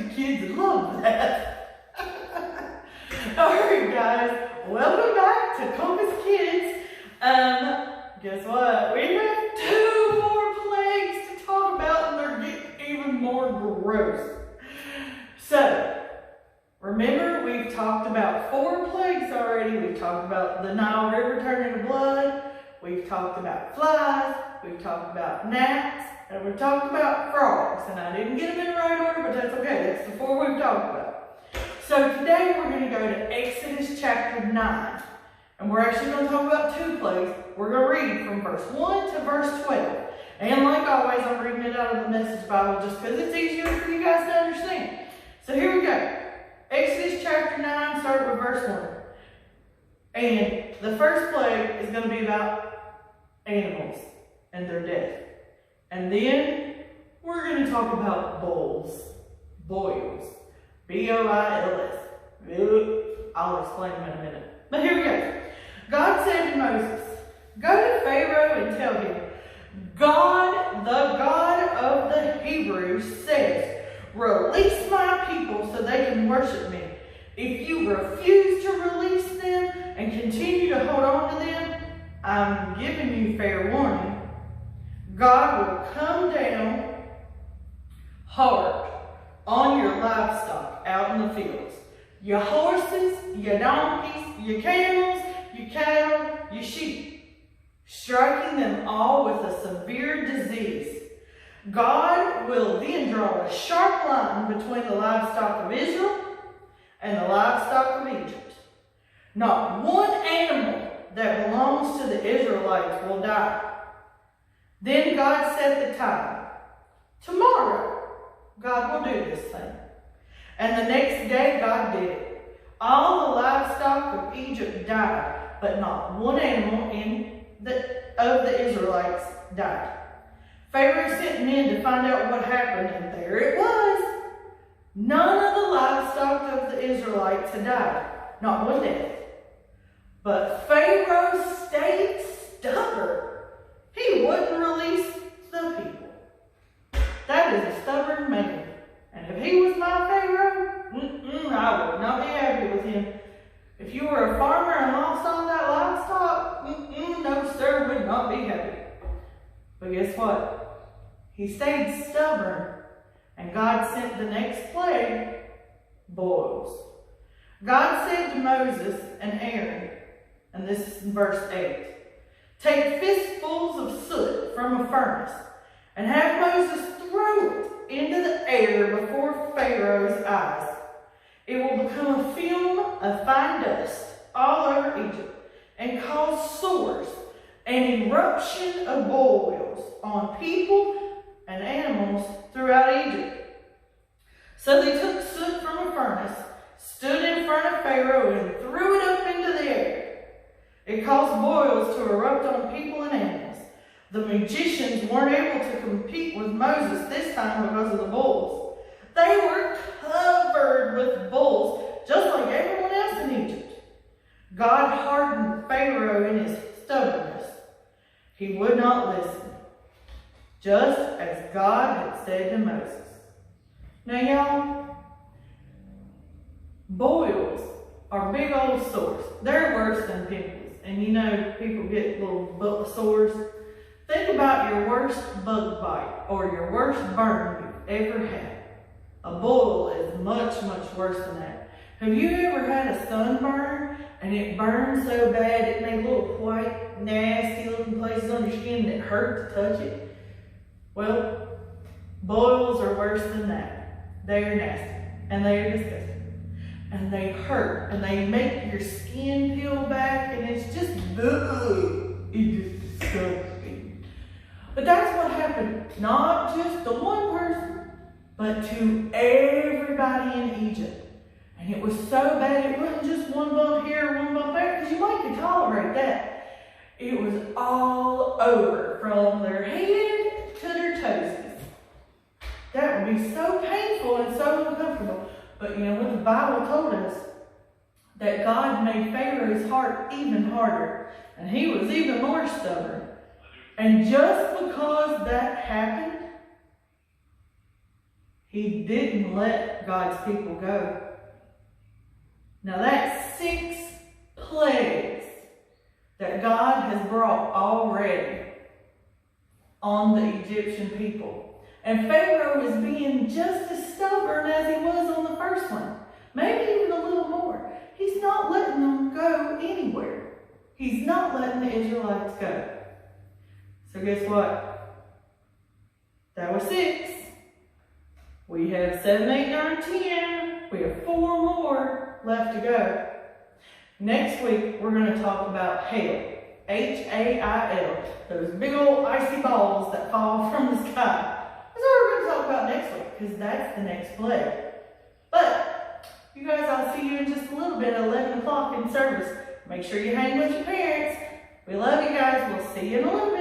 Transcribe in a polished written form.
the kids love that. Alright guys, welcome back to Compass Kids. Guess what? We have 2 more plagues to talk about and they're getting even more gross. So, remember we've talked about 4 plagues already. We've talked about the Nile River turning to blood. We've talked about flies. We've talked about gnats. And we've talked about frogs. And I didn't get them in the right order, but that's okay. That's the 4 we've talked about. So today we're going to go to Exodus chapter 9. And we're actually going to talk about 2 plagues. We're going to read from verse 1 to verse 12. And like always, I'm reading it out of the Message Bible just because it's easier for you guys to understand. So here we go. Exodus chapter 9, start with verse 1. And the first plague is going to be about animals and their death. And then we're going to talk about boils. B-O-I-L-S. I'll explain them in a minute. But here we go. God said to Moses, "Go to Pharaoh and tell him, God, the God of the Hebrews, says, release my people so they can worship me. If you refuse to release them and continue to hold on to them, I'm giving you fair warning. God will come down hard on your livestock out in the fields. Your horses, your donkeys, your camels, your cattle, your sheep, striking them all with a severe disease. God will then draw a sharp line between the livestock of Israel and the livestock of Egypt. Not one animal that belongs to the Israelites will die." Then God set the time. Tomorrow, God will do this thing. And the next day, God did it. All the livestock of Egypt died, but not one animal of the Israelites died. Pharaoh sent men to find out what happened, and there it was. None of the livestock of the Israelites had died, not one death. But Pharaoh stayed stubborn. He wouldn't release the people. That is a stubborn man. And if he was my Pharaoh, I would not be happy with him. If you were a farmer and lost all that livestock, no sir, would not be happy. But guess what? He stayed stubborn, and God sent the next plague, boils. God said to Moses and Aaron, and this is in verse 8, "Take fistfuls of soot from a furnace, and have Moses throw it into the air before Pharaoh's eyes. It will become a film of fine dust all over Egypt, and cause sores and eruption of boils on people and animals throughout Egypt." So they took soot from a furnace, stood in front of Pharaoh, and threw it up into the air. It caused boils to erupt on people and animals. The magicians weren't able to compete with Moses this time because of the bulls. They were covered with bulls, just like everyone else in Egypt. God hardened Pharaoh in his stubbornness. He would not listen, just as God had said to Moses. Now y'all, boils are big old sores. They're worse than pimples. And you know, people get little butt sores. Think about your worst bug bite or your worst burn you've ever had. A boil is much, much worse than that. Have you ever had a sunburn and it burned so bad it made little white, nasty looking places on your skin that hurt to touch it? Well, boils are worse than that. They are nasty and they are disgusting. And they hurt, and they make your skin peel back, and it's just, it's just disgusting. But that's what happened, not just to one person, but to everybody in Egypt. And it was so bad, it wasn't just one bump here, one bump there, because you might could tolerate that. It was all over, from their head to their toesies. That would be so painful and so uncomfortable. But you know what the Bible told us? That God made Pharaoh's heart even harder. And he was even more stubborn. And just because that happened, He didn't let God's people go. Now that's 6 plagues that God has brought already on the Egyptian people. And Pharaoh is being just as stubborn as he was on the first one. Maybe even a little more. He's not letting them go anywhere. He's not letting the Israelites go. So guess what? That was 6. We have 7, 8, 9, 10. We have 4 more left to go. Next week, we're going to talk about hail. H-A-I-L. Those big old icy balls that fall from the sky. That's what we're going to talk about next week, because that's the next plague. But, you guys, I'll see you in just a little bit at 11 o'clock in service. Make sure you hang with your parents. We love you guys. We'll see you in a little bit.